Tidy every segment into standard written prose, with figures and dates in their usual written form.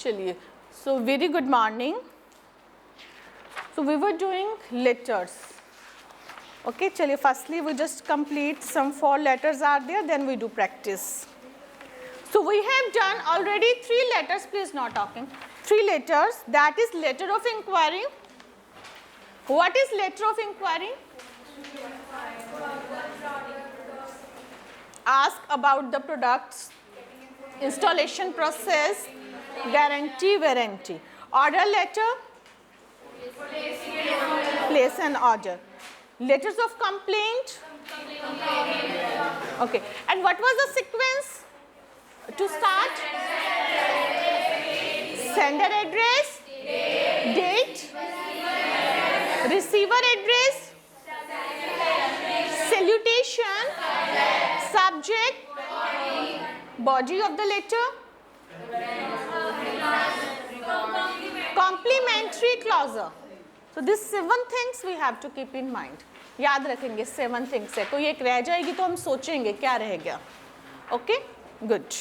चलिए, so very good morning. So we were doing letters. Okay, चलिए, firstly we just complete some 4 letters are there, then we do practice. So we have done already 3 letters, please not talking. 3 letters, that is letter of inquiry. What is letter of inquiry? Ask about the products, installation process, guarantee, warranty. Order letter, place an order. Letters of complaint, okay. And what was the sequence to start? Sender address, date, receiver address, salutation, subject, body of the letter, complimentary clause. So these 7 things we have to keep in mind. याद रखेंगे 7 things है. कोई एक रह जाएगी तो हम सोचेंगे क्या रह गया. Okay, good.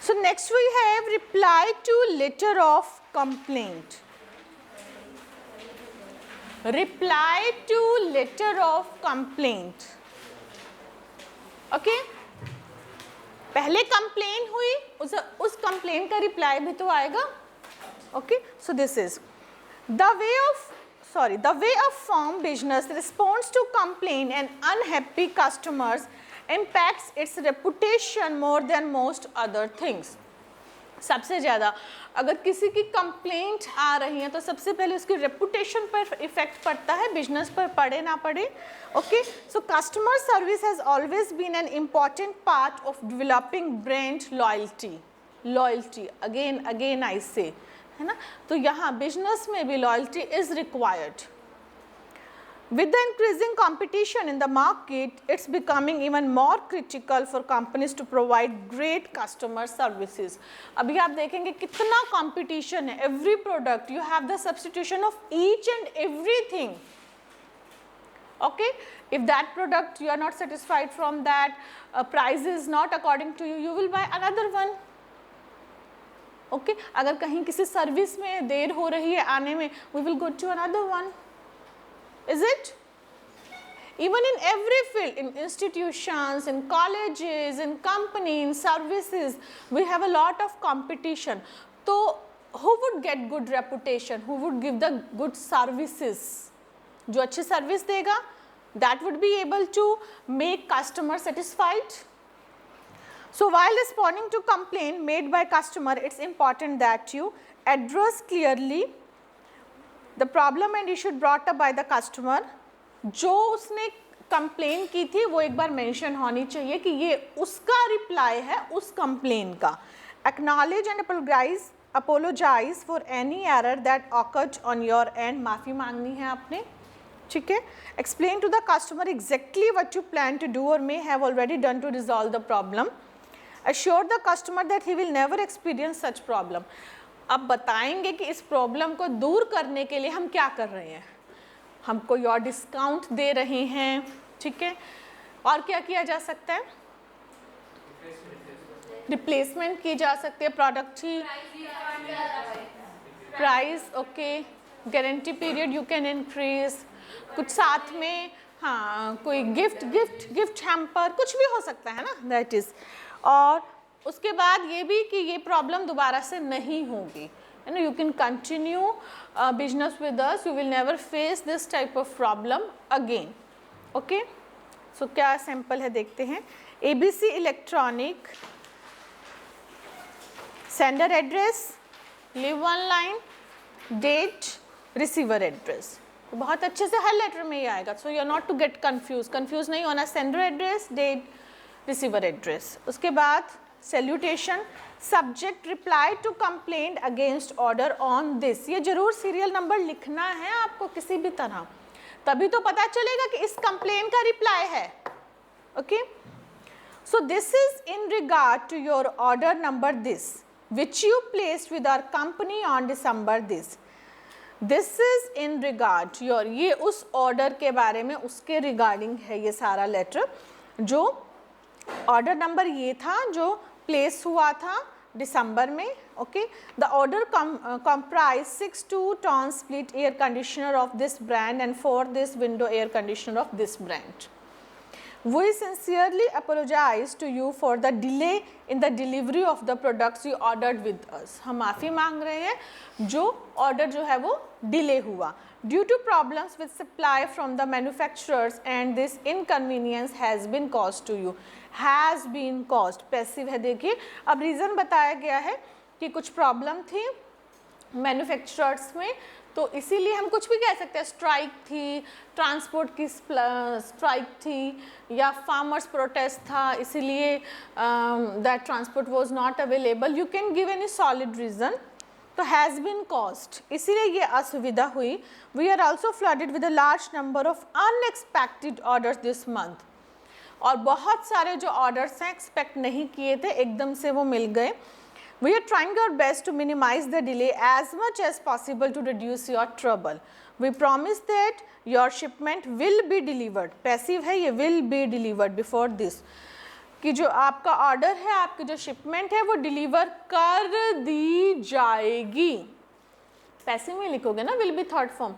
So next we have reply to letter of complaint. Reply to letter of complaint. Okay. पहले complaint हुई, उस complaint का reply भी तो आएगा. Okay. So this is the way a firm business responds to complaint and unhappy customers impacts its reputation more than most other things. सबसे ज़्यादा अगर किसी की कंप्लेंट आ रही है तो सबसे पहले उसकी रेपुटेशन पर इफेक्ट पड़ता है, बिजनेस पर पड़े ना पड़े. Okay, so customer service has always been an important part of developing brand loyalty again I say, है ना. तो यहाँ बिजनेस में भी loyalty is required. With the increasing competition in the market, it's becoming even more critical for companies to provide great customer services. अभी आप देखेंगे कितना competition है. Every product you have the substitution of each and everything. Okay, if that product you are not satisfied from that, price is not according to you, you will buy another one. Okay, अगर कहीं किसी service में देर हो रही है आने में, we will go to another one. Is it? Even in every field, in institutions, in colleges, in companies, in services, we have a lot of competition. So, who would get good reputation? Who would give the good services? जो अच्छी service देगा, that would be able to make customer satisfied. So, while responding to complaint made by customer, it's important that you address clearly the problem and issue brought up by the customer. जो उसने complain की थी वो एक बार mention होनी चाहिए कि ये उसका रिप्लाई है उस कंप्लेन का. Acknowledge and apologize for any error that occurred on your end. माफ़ी मांगनी है आपने, ठीक है. Explain to the customer exactly what you plan to do or may have already done to resolve the problem. Assure the customer that he will never experience such problem. अब बताएंगे कि इस प्रॉब्लम को दूर करने के लिए हम क्या कर रहे हैं. हम कोई और डिस्काउंट दे रहे हैं, ठीक है. और क्या किया जा सकता है? रिप्लेसमेंट की जा सकती है प्रोडक्ट की, price, okay, guarantee period you can increase, कुछ साथ में, हाँ, कोई गिफ्ट हैम्पर, कुछ भी हो सकता है ना, दैट इज. और उसके बाद ये भी कि ये प्रॉब्लम दोबारा से नहीं होगी, है ना. You can continue business with us, you will never face this type of problem again. Okay, so क्या सैम्पल है देखते हैं. ABC electronic, sender address, leave one line, date, receiver address. तो बहुत अच्छे से हर लेटर में ही आएगा. So you are not to get confuse नहीं होना. Sender address, date, receiver address. उसके बाद salutation, subject reply to complaint against order on this. ये जरूर सीरियल नंबर लिखना है आपको किसी भी तरह, तभी तो पता चलेगा कि इस कंप्लेंट का रिप्लाई है. Okay, so this is in regard to your order number this which you placed with our company on December this. This is in regard your, ये उस ऑर्डर के बारे में, उसके रिगार्डिंग है ये सारा लेटर. जो ऑर्डर नंबर ये था जो प्लेस हुआ था दिसंबर में. Okay, the order comprise 6 2-ton split air conditioner of this brand and 4 this window air conditioner of this brand. We sincerely apologize to you for the delay in the delivery of the products you ordered with us. हम माफ़ी मांग रहे हैं जो order जो है वो delay हुआ. Due to problems with supply from the manufacturers and this inconvenience has been caused to you. Has been caused passive है. देखिए अब रीज़न बताया गया है कि कुछ प्रॉब्लम थी मैन्युफैक्चरर्स में, तो इसीलिए हम कुछ भी कह सकते हैं. स्ट्राइक थी, ट्रांसपोर्ट की स्ट्राइक थी, या फार्मर्स प्रोटेस्ट था, इसीलिए that transport was not available. You can give any solid reason. तो हैज़ बीन कॉस्ट, इसीलिए ये असुविधा हुई. We are also flooded with a large number of unexpected orders this month. और बहुत सारे जो ऑर्डर्स हैं एक्सपेक्ट नहीं किए थे, एकदम से वो मिल गए. We are trying our best to minimize the delay as much as possible to reduce your trouble. We promise that your shipment will be delivered. Passive है ये, will be delivered before this. कि जो आपका order है, आपकी जो shipment है वो डिलीवर कर दी जाएगी. पैसिव में लिखोगे ना, will be third form.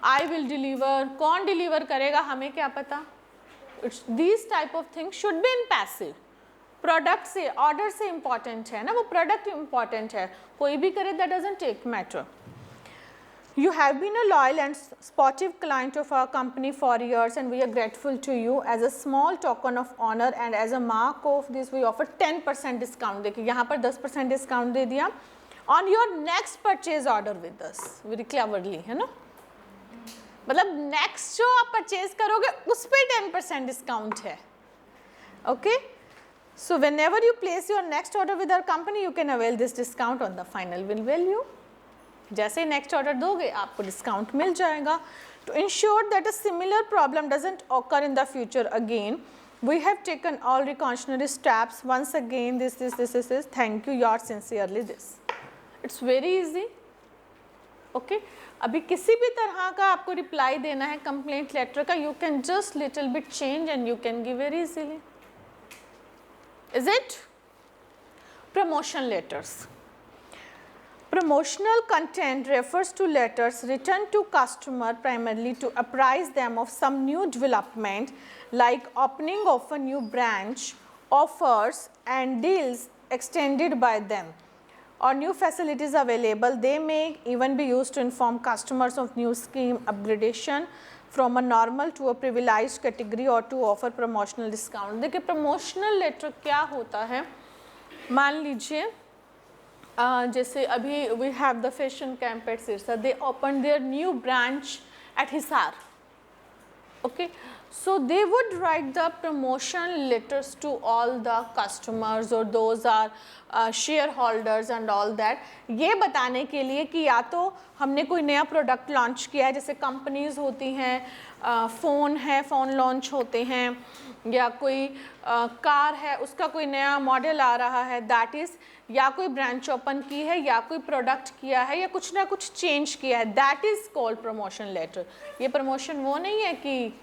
I will deliver, कौन डिलीवर करेगा हमें क्या पता. These type of things should be in passive. Product से, ऑर्डर से इम्पॉर्टेंट है ना, वो प्रोडक्ट इम्पॉर्टेंट है, कोई भी करे that doesn't take matter. You have been a loyal and sportive client of our company for years and we are grateful to you. As a small token of honor and as a mark of this we offer 10% discount. देखिए यहाँ पर 10% discount दे दिया on your next purchase order with us. Very cleverly, है ना, मतलब next जो आप purchase करोगे उस पर 10% डिस्काउंट है. Okay, so whenever you place your next order with our company you can avail this discount on the final bill value. जैसे ही नेक्स्ट ऑर्डर दोगे आपको डिस्काउंट मिल जाएगा. To ensure that a similar problem doesn't occur in the future again, we have taken all precautionary steps. Once again this is thank you, yours sincerely this. It's very easy. Okay, अभी किसी भी तरह का आपको reply देना है complaint letter का, you can just little bit change and you can give very easily. Is it? Promotion letters. Promotional content refers to letters written to customer primarily to apprise them of some new development like opening of a new branch, offers and deals extended by them, or new facilities available. They may even be used to inform customers of new scheme upgradation from a normal to a privileged category or to offer promotional discount. देखिए promotional letter क्या होता है, मान लीजिए जैसे अभी we have the fashion camp at Sirsa, they opened their new branch at Hisar. Okay, so they would write the promotion letters to all the customers or those are shareholders and all that. ये बताने के लिए कि या तो हमने कोई नया प्रोडक्ट लॉन्च किया है, जैसे कंपनीज होती हैं, फ़ोन है, फ़ोन लॉन्च होते हैं, या कोई कार है उसका कोई नया मॉडल आ रहा है, दैट इज़ या कोई ब्रांच ओपन की है या कोई प्रोडक्ट किया है या कुछ ना कुछ चेंज किया है, that is called promotion letter. ये प्रमोशन वो नहीं है कि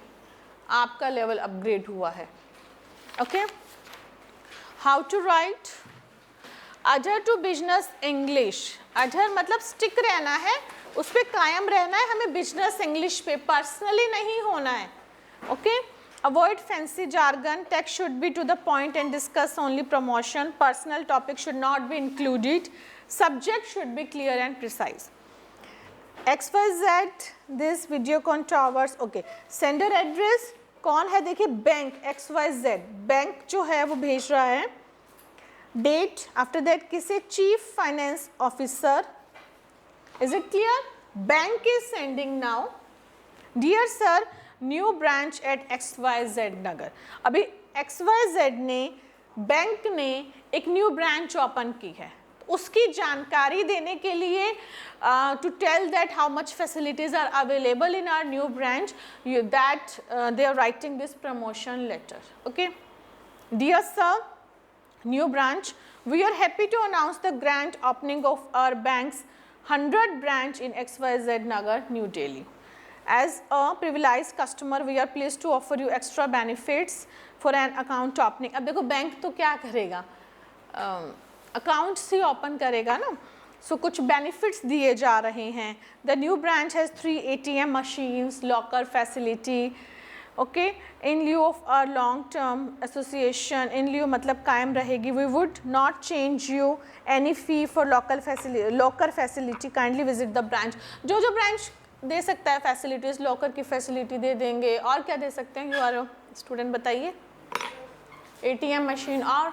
आपका लेवल अपग्रेड हुआ है. Okay, how to write other to business English. Other मतलब स्टिक रहना है, उस पर कायम रहना है, हमें बिजनेस इंग्लिश पे पर्सनली नहीं होना है. Okay, avoid fancy jargon, text should be to the point and discuss only promotion, personal topic should not be included, subject should be clear and precise. XYZ this Videocon towers. Okay, sender address कौन है, देखिए bank XYZ, bank जो है वो भेज रहा है. Date after that किसे, chief finance officer. Is it clear? Bank is sending now, dear sir new branch at XYZ नगर. अभी XYZ ने, बैंक ने एक न्यू ब्रांच ओपन की है, उसकी जानकारी देने के लिए to tell that how much facilities are available in our new branch, that they are writing this promotion letter. Okay, dear sir new branch, we are happy to announce the grand opening of our bank's 100th branch in XYZ Nagar, New Delhi. As a privileged customer, we are pleased to offer you extra benefits for an account opening. अब देखो bank तो क्या करेगा, accounts ही open करेगा ना, सो कुछ benefits दिए जा रहे हैं. The new branch has 3 ATM machines, locker facility. Okay, in lieu of a long term association, in lieu मतलब कायम रहेगी. We would not change you any fee for locker facility, kindly visit the branch. जो जो branch दे सकता है facilities, locker की facility दे देंगे. और क्या दे सकते हैं? यू आर स्टूडेंट, बताइए. ATM मशीन और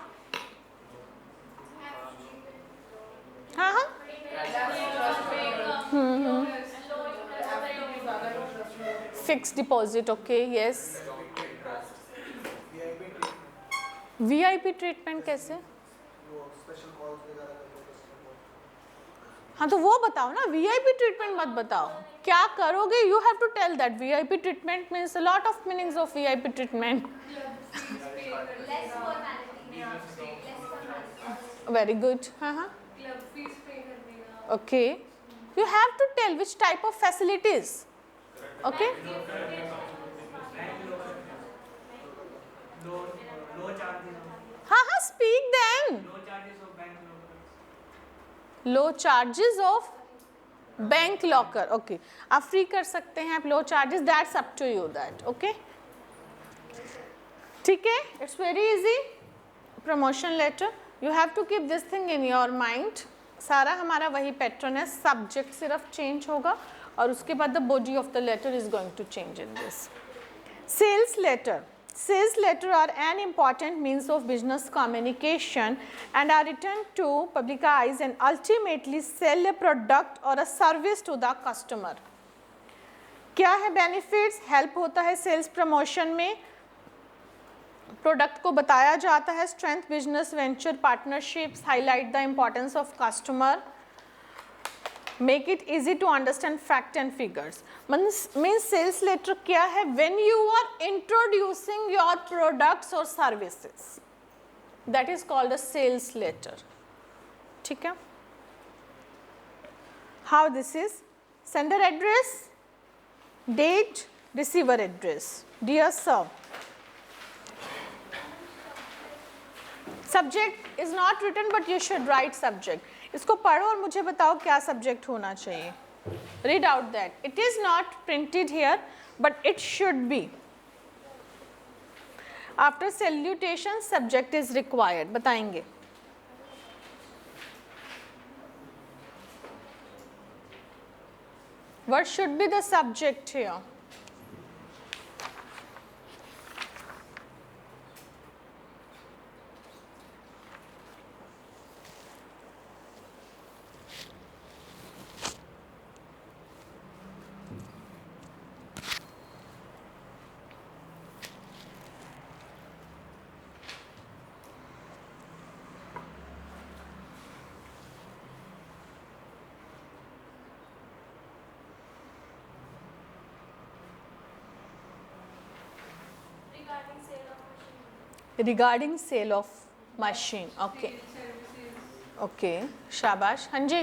हाँ हाँ fix deposit. Okay, yes. VIP treatment कैसे? हाँ तो वो बताओ ना, VIP ट्रीटमेंट मत बताओ. क्या करोगे? You have to tell that. VIP treatment means a lot of meanings of VIP treatment. Very good. हाँ हाँ. Okay, you have to tell which type of facilities. Okay, हाँ हाँ, speak then. Low charges of bank locker. Okay, आप free कर सकते हैं आप low charges. That's up to you that. Okay, ठीक है. It's very easy. Promotion letter, you have to keep this thing in your mind. सारा हमारा वही पैटर्न है, सब्जेक्ट सिर्फ चेंज होगा और उसके बाद the body of the letter is going to change in this. Sales letter. Sales letter are an important means of business communication and are written to publicize and ultimately sell a product or a service to the customer. क्या है benefits? Help होता है sales promotion में, product को बताया जाता है. Strength business venture partnerships, highlight the importance of customer, make it easy to understand fact and figures. Means sales letter क्या है? When you are introducing your products or services, that is called a sales letter. ठीक है. How this is? Sender address, date, receiver address. Dear sir, subject is not written but you should write subject. इसको पढ़ो और मुझे बताओ क्या subject होना चाहिए. Read out that. It is not printed here but it should be. After salutation subject is required. बताएंगे. What should be the subject here? Regarding sale of machine. Okay. Okay. शाबाश. हाँ जी.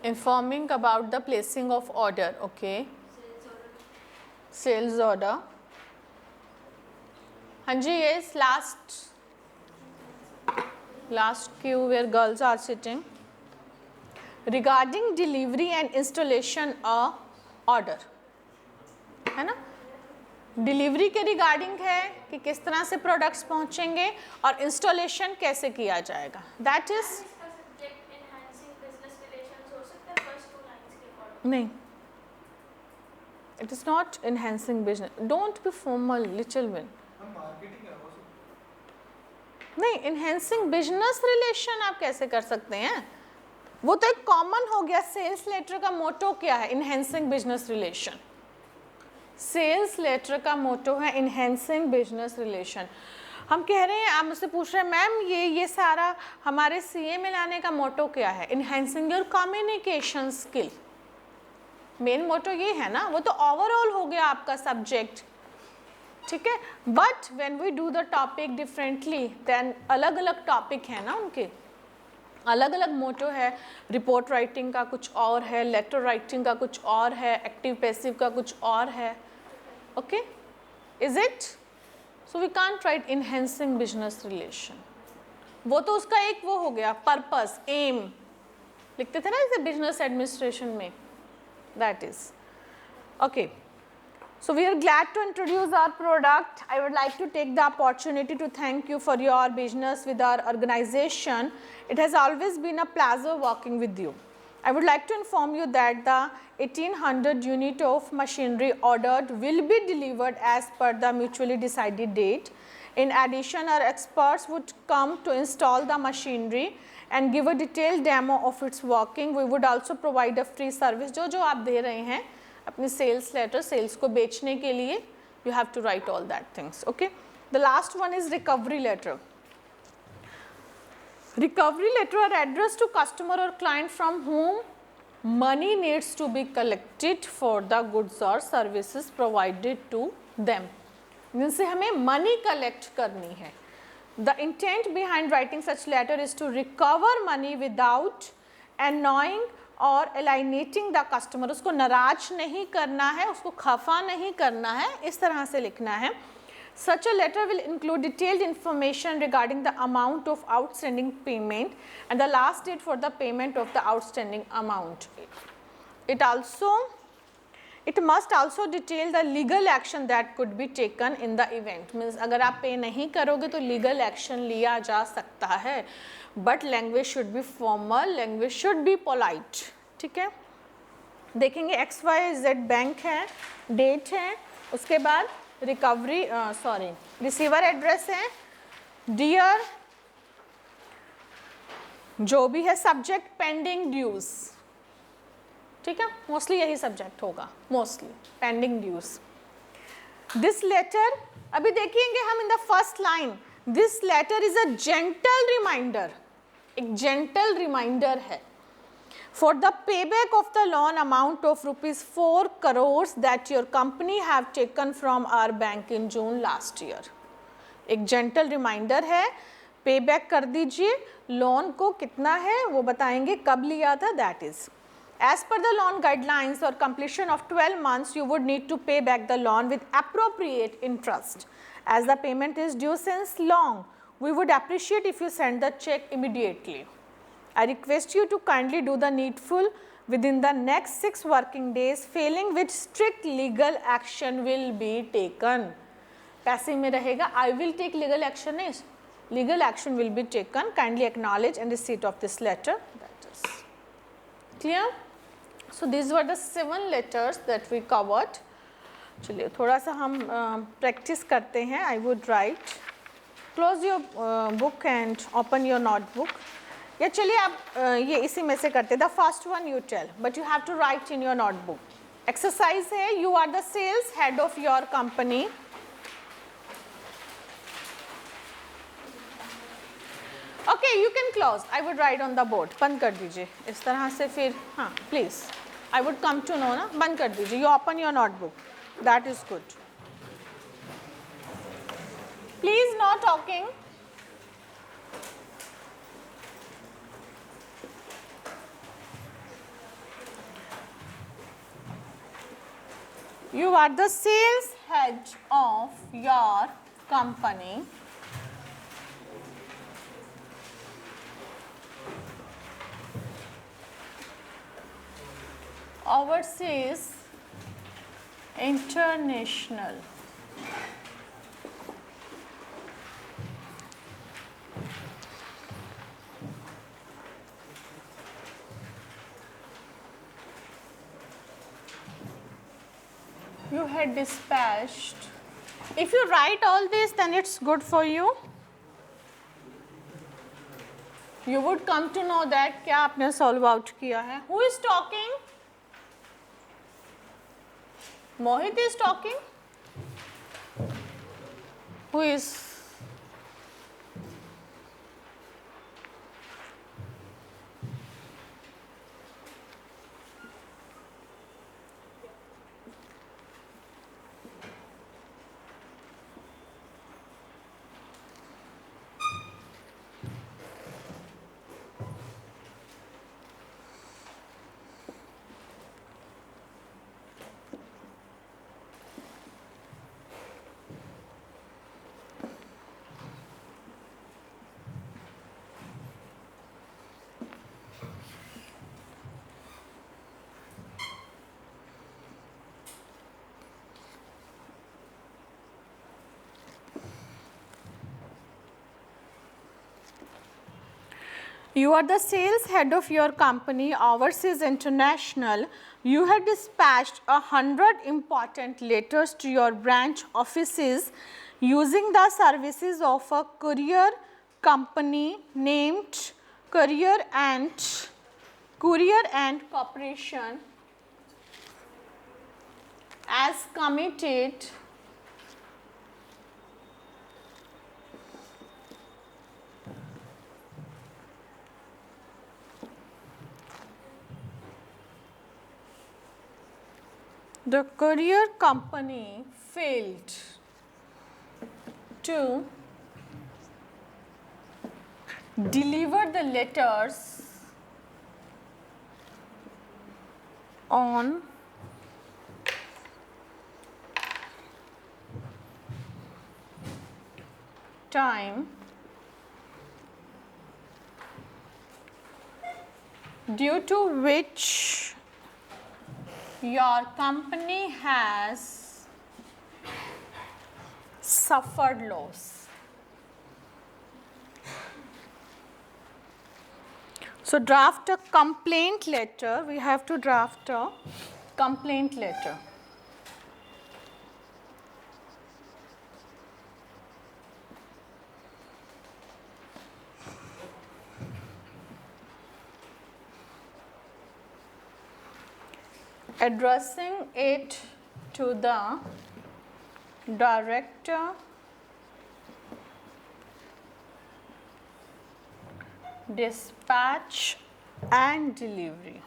Informing about the placing of order. Okay. Sales order. हाँ जी. Yes. Last queue where girls are sitting. Regarding delivery and installation of order. है ना. Delivery के regarding है कि किस तरह से प्रोडक्ट्स पहुंचेंगे और इंस्टॉलेशन कैसे किया जाएगा. दैट इज नहीं, it is not enhancing business. Don't be formal little win. नहीं, एनहांसिंग बिजनेस रिलेशन आप कैसे कर सकते हैं? वो तो एक कॉमन हो गया. सेल्स लेटर का मोटो क्या है? Enhancing business relation. Sales letter का मोटो है इनहेंसिंग बिजनेस रिलेशन. हम कह रहे हैं, आप मुझसे पूछ रहे हैं मैम ये सारा हमारे CA में लाने का मोटो क्या है? Enhancing your communication skill. Main motto ये है ना. वो तो ओवरऑल हो गया आपका सब्जेक्ट. ठीक है. But when we do the topic differently then अलग अलग टॉपिक है ना, उनके अलग अलग मोटो है. रिपोर्ट राइटिंग का कुछ और है, लेटर राइटिंग का कुछ और है, एक्टिव पैसिव का कुछ और है. Okay, is it? So we can't write enhancing business relation, वो तो उसका एक वो हो गया पर्पस, एम लिखते थे ना जैसे बिजनेस एडमिनिस्ट्रेशन में, that is okay. So we are glad to introduce our product. I would like to take the opportunity to thank you for your business with our organization. It has always been a pleasure working with you. I would like to inform you that the 1800 unit of machinery ordered will be delivered as per the mutually decided date. In addition, our experts would come to install the machinery and give a detailed demo of its working. We would also provide a free service. जो आप दे रहे हैं अपनी sales letter, sales को बेचने के लिए, you have to write all that things. Okay, the last one is recovery letter. Recovery letter are addressed to customer or client from whom money needs to be collected for the goods or services provided to them. जिनसे हमें money collect करनी है. The intent behind writing such letter is to recover money without annoying और alienating the customer. उसको नाराज नहीं करना है, उसको खफा नहीं करना है, इस तरह से लिखना है. Such a letter will include detailed information regarding the amount of outstanding payment and the last date for the payment of the outstanding amount. It must also detail the legal action that could be taken in the event. Means अगर आप पे नहीं करोगे तो legal action लिया जा सकता है. But language should be formal, language should be polite. ठीक है, देखेंगे XYZ बैंक है, डेट है, उसके बाद रिकवरी रिसीवर एड्रेस है, डियर जो भी है, सब्जेक्ट पेंडिंग ड्यूज. ठीक है, मोस्टली यही सब्जेक्ट होगा, mostly pending dues. This letter, अभी देखेंगे हम in the first line, this letter is a gentle reminder, एक जेंटल रिमाइंडर है, for the payback of the loan amount of rupees 4 crores that your company have taken from our bank in June last year. एक gentle reminder है, payback कर दीजिए, loan को कितना है वो बताएंगे, कब लिया था, that is. As per the loan guidelines or completion of 12 months, you would need to pay back the loan with appropriate interest. As the payment is due since long, we would appreciate if you send the check immediately. I request you to kindly do the needful within the next 6 working days, failing which strict legal action will be taken. पैसे में रहेगा I will take legal action, is legal action will be taken. Kindly acknowledge and receipt of this letter. That is clear. So these were the 7 letters that we covered. चलिए थोड़ा सा हम practice करते हैं. I would write. Close your book and open your notebook. या चलिए आप ये इसी में से करते. The first one you tell, but you have to write in your notebook. Exercise है, you are the sales head of your company. Okay, you can close. I would write on the board. बंद कर दीजिए इस तरह से, फिर हाँ please, I would come to know ना. बंद कर दीजिए. You open your notebook, that is good. Please no talking. You are the sales head of your company. Overseas, international. You had dispatched. If you write all this, then it's good for you. You would come to know that क्या आपने solve out किया है. Who is talking? Mohit is talking. Who is? You are the sales head of your company, ours is international. You have dispatched 100 important letters to your branch offices using the services of a courier company named Courier and Corporation as committed the courier company failed to deliver the letters on time due to which your company has suffered loss. So, draft a complaint letter. We have to draft a complaint letter. Addressing it to the director dispatch and delivery.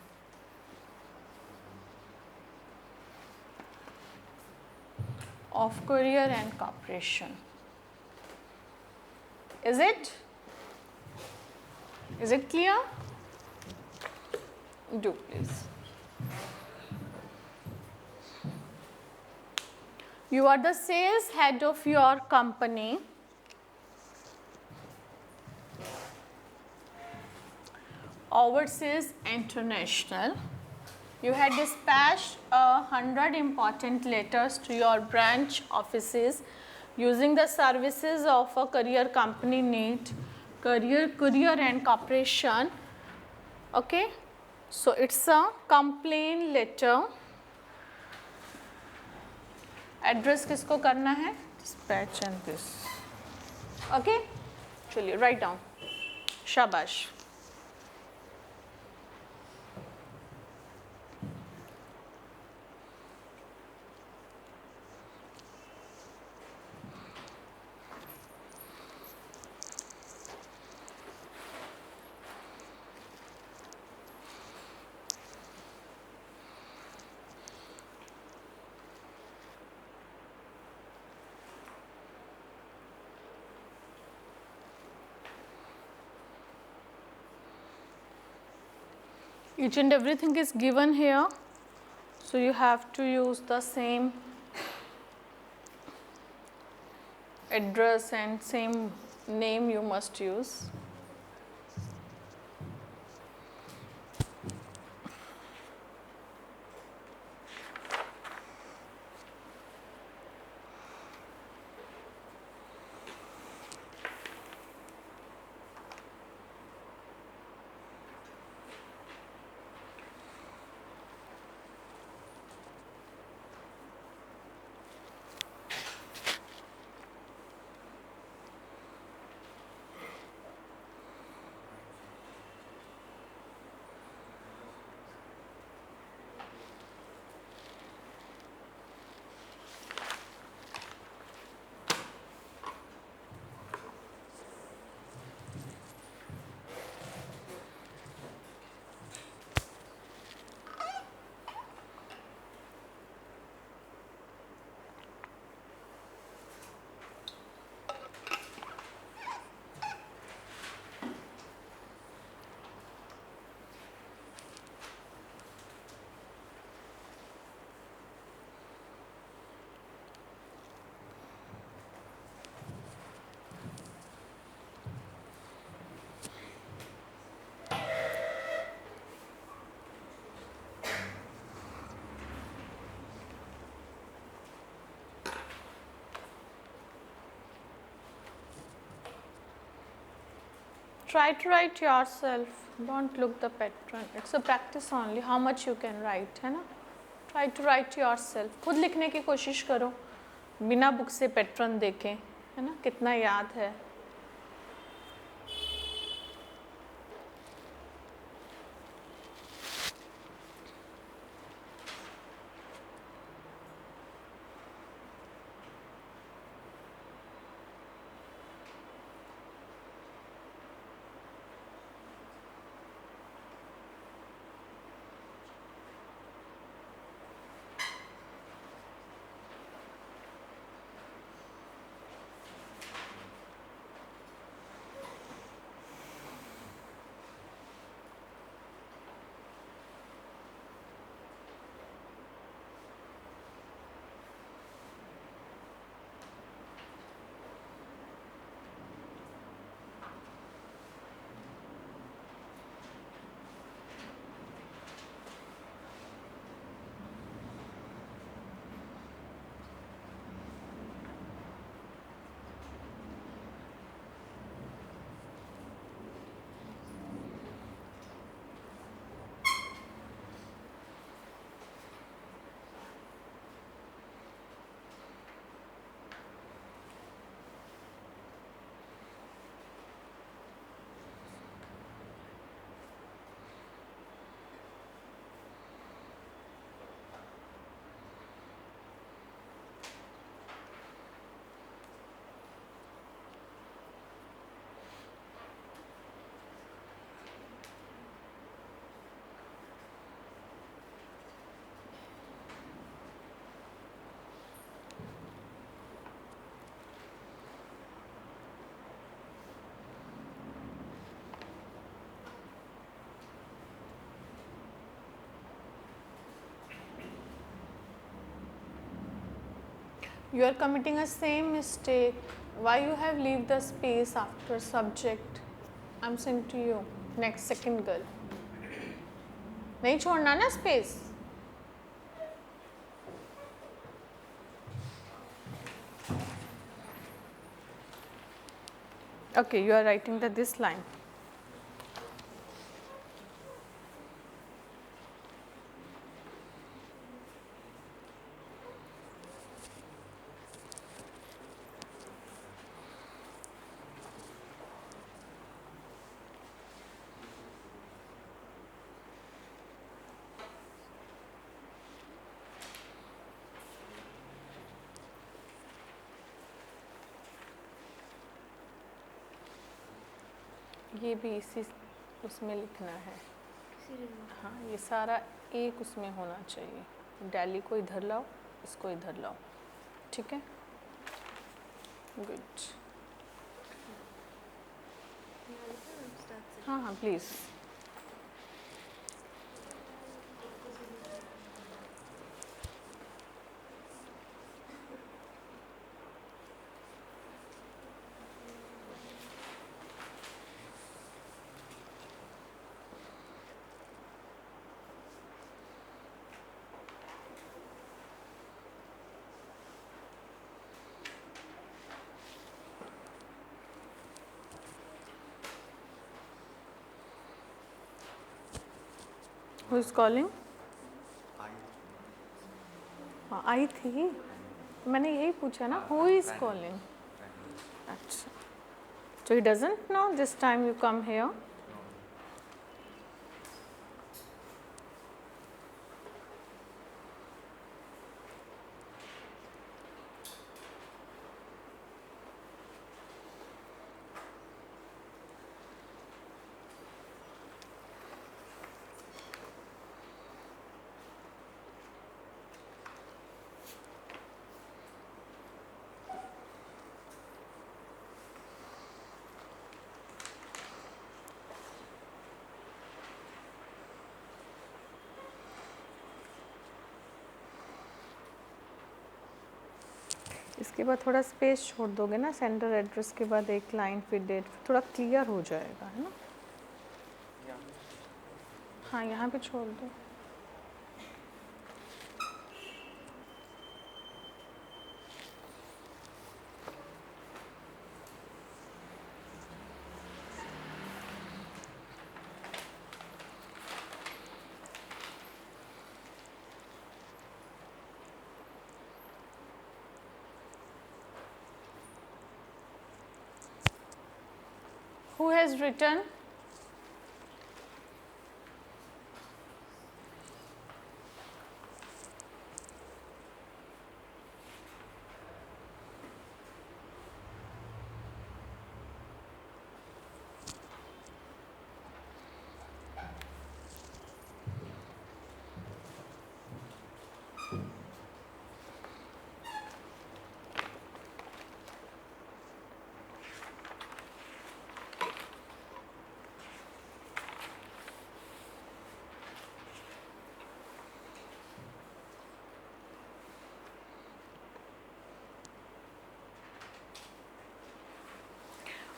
Of Courier and Corporation. Is it clear? Do please. You are the sales head of your company. Ours is international. You had dispatched 100 important letters to your branch offices using the services of a courier company named Courier and Corporation. Okay, so it's a complaint letter. Address किसको करना है? Dispatch and this. Okay, चलिए write down. शाबाश. Each and everything is given here, so you have to use the same address and same name you must use. Try to write yourself. Don't look the pattern. It's a practice only. How much you can write, है ना? Try to write yourself. खुद लिखने की कोशिश करो, बिना book से pattern देखें, है ना? कितना याद है? You are committing a same mistake. Why you have leave the space after subject? I'm saying to you. Next second girl. नहीं छोड़ना ना space. Okay, you are writing this line. ये भी इसी उसमें लिखना है. हाँ, ये सारा एक उसमें होना चाहिए. डेली को इधर लाओ, इसको इधर लाओ. ठीक है? गुड. हाँ हाँ प्लीज़. Who is calling? हाँ आई थी. मैंने यही पूछा ना. Who is calling? अच्छा. So he doesn't know this time you come here. इसके बाद थोड़ा स्पेस छोड़ दोगे ना. सेंटर एड्रेस के बाद एक लाइन फिर डेट, थोड़ा क्लियर हो जाएगा, है ना. हाँ यहाँ पे छोड़ दो. Who has written?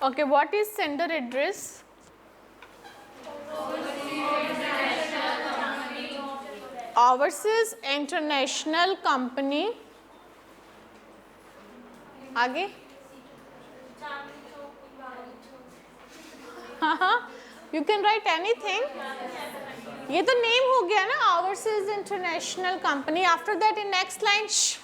Okay, what is sender address? Overseas International Company. आगे? हाँ, you can write anything. ये तो name हो गया ना, Overseas International Company. After that, in next line, shh.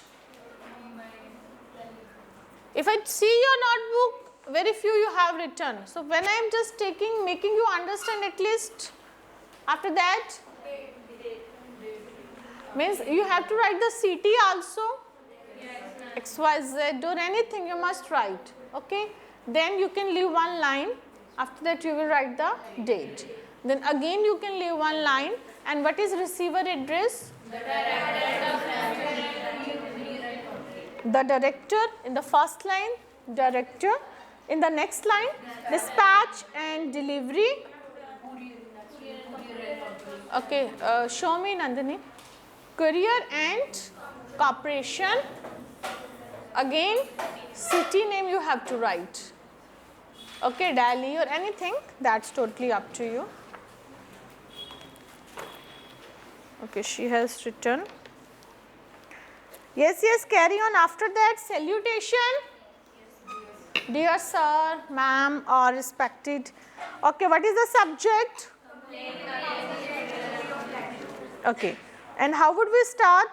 If I see your notebook, very few you have written. So when I am just making you understand at least. After that, means you have to write the city also. XYZ or anything you must write. Okay. Then you can leave one line. After that you will write the date. Then again you can leave one line. And what is receiver address? The director in the first line, director. In the next line, dispatch and delivery. Okay, show me Nandini. Courier and corporation. Again, city name you have to write. Okay, Delhi or anything, that's totally up to you. Okay, she has written. Yes, carry on. After that, salutation. Dear sir, ma'am, or respected. Okay, what is the subject? Okay, and how would we start?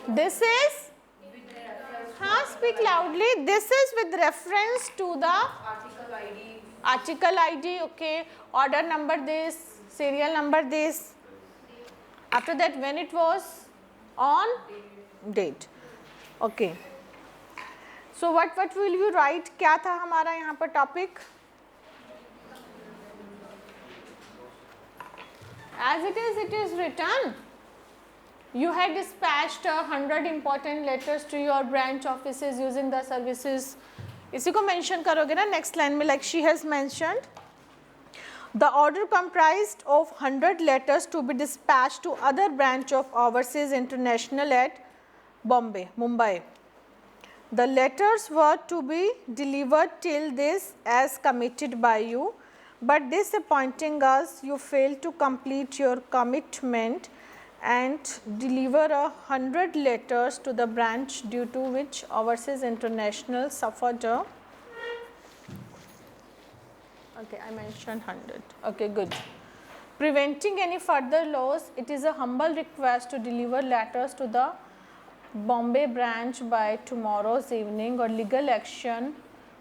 This is? Speak loudly. This is with reference to the article ID. Okay, order number this, serial number this. After that, when it was on date. Okay. So what will you write? क्या था हमारा यहाँ पर topic? As it is written. You had dispatched 100 important letters to your branch offices using the services. इसी को mention करोगे ना next line में, like she has mentioned. The order comprised of 100 letters to be dispatched to other branch of Overseas International at Bombay, Mumbai. The letters were to be delivered till this as committed by you, but disappointing us, you failed to complete your commitment and deliver 100 letters to the branch, due to which Overseas International suffered a. Okay, I mentioned 100. Okay, good. Preventing any further loss, it is a humble request to deliver letters to the Bombay branch by tomorrow's evening, or legal action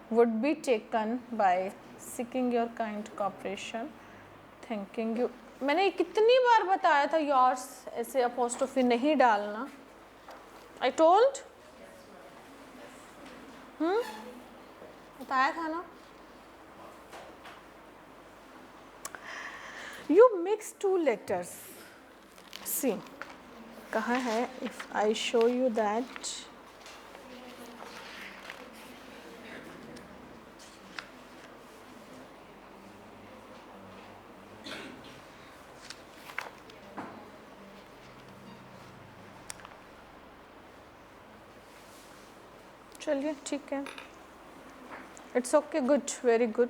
would be taken by seeking your kind cooperation. Thanking you. मैंने कितनी बार बताया था yours ऐसे apostrophe नहीं डालना. I told? बताया था ना? You mix two letters. See, कहाँ है? If I show you that. चलिए ठीक है. It's okay, good, very good.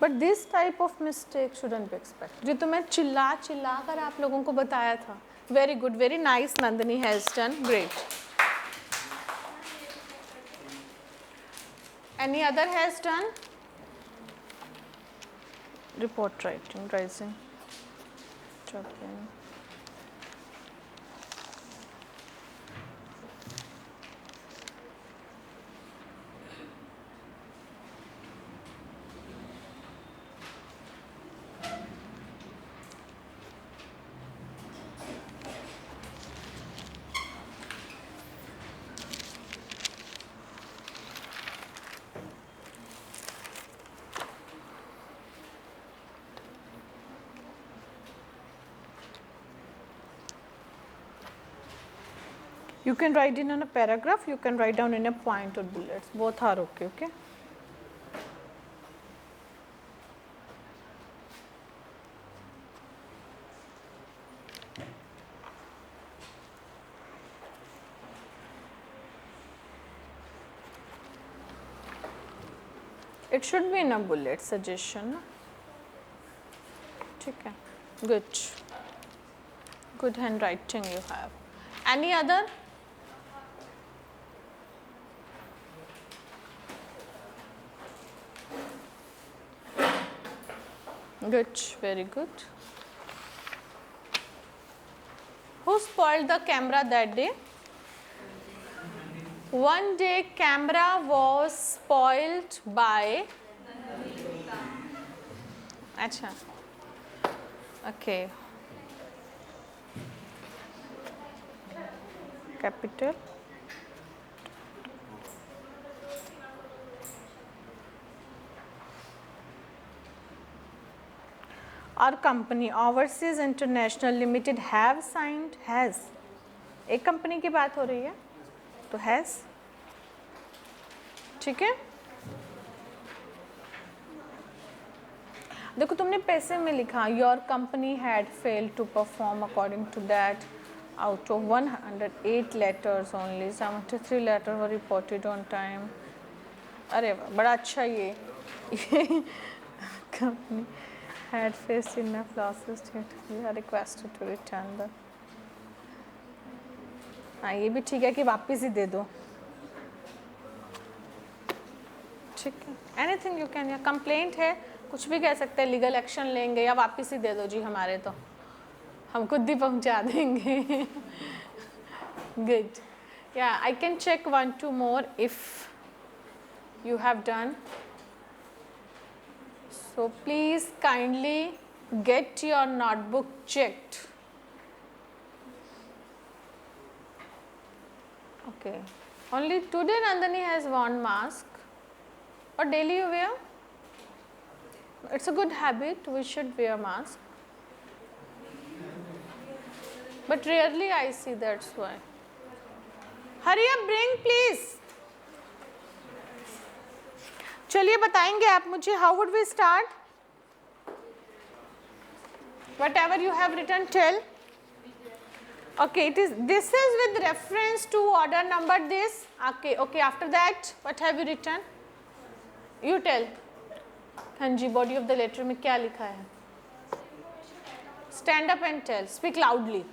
But this type of mistake shouldn't be expected. जो तो मैं चिल्ला कर आप लोगों को बताया था. Very good, very nice. Nandini has done great. Any other has done? Report writing, rising, chopping. You can write in a paragraph, you can write down in a point or bullets, both are okay. Okay. It should be in a bullet suggestion. Okay. Good handwriting you have. Any other? Good, very good. Who spoiled the camera that day? One day camera was spoiled by. Acha. Okay. Capital. Our company Overseas International Limited have signed. Has. एक company की बात हो रही है तो has. ठीक है. देखो तुमने पैसे में लिखा your company had failed to perform according to that. Out of 108 letters only 73 letters were reported on time. अरे बड़ा अच्छा ये company had faced enough losses that we are requested to return the. हाँ ये भी ठीक है कि वापस ही दे दो. ठीक है. Anything you can, या complaint है कुछ भी कह सकते हैं, लीगल एक्शन लेंगे या वापस ही दे दो जी हमारे, तो हम खुद ही पहुंचा देंगे. Good. Yeah, I can check 1-2 more if you have done. So please kindly get your notebook checked. Okay. Only today Nandini has worn mask. Or daily you wear? It's a good habit. We should wear mask. But rarely I see, that's why. Hurry up, bring please. चलिए बताएंगे आप मुझे, how would we start? Whatever you have written, tell. Okay, this is with reference to order number this. Okay, after that, what have you written? You tell. हाँ जी, body of the letter में क्या लिखा है? Stand up and tell. Speak loudly.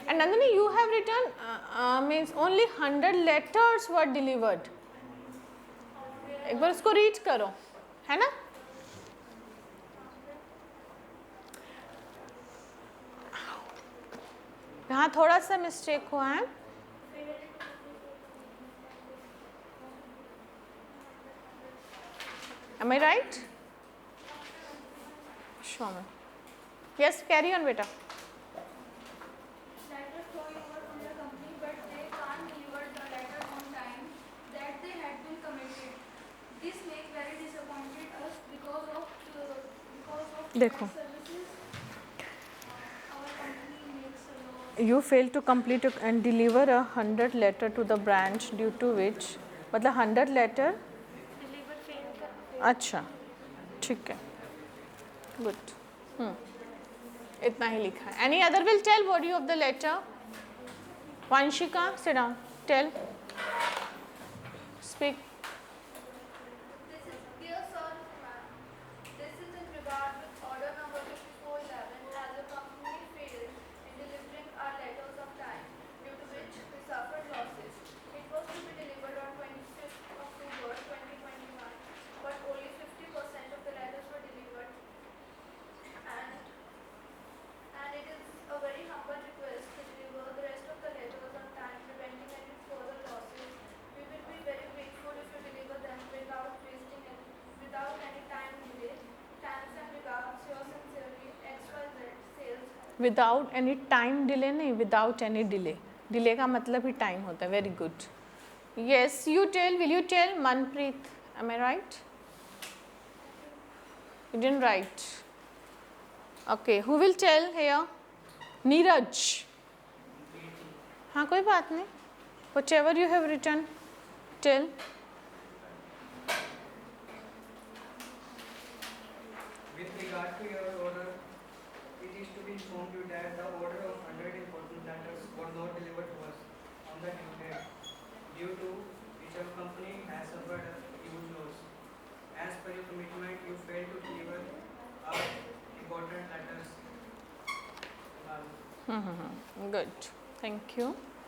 And Nandini, you have written means only 100 letters were delivered. एक बार उसको read करो, है ना? यहाँ थोड़ा सा मिस्टेक हुआ है. Am I right? Show me. Yes, carry on, beta. देखो, you failed to complete and deliver 100 letter to the branch due to which, मतलब 100 letter. अच्छा, ठीक है. Good. इतना ही लिखा है. Any other will tell body of the letter. Vanshika, sit down. Tell. Speak. Without any time delay नहीं, without any delay. Delay का मतलब ही टाइम होता है. Very good. Yes, you tell. Will you tell? Manpreet, am I right? You didn't write. Okay, who will tell here? Neeraj. हाँ कोई बात नहीं. Whatever you have written, tell. With regard to your order, it is to be informed you that the order of 100 important letters were not delivered to us on the due date, due to which our company has suffered a huge loss. As per your commitment, you failed to deliver our important letters. Good. Thank you.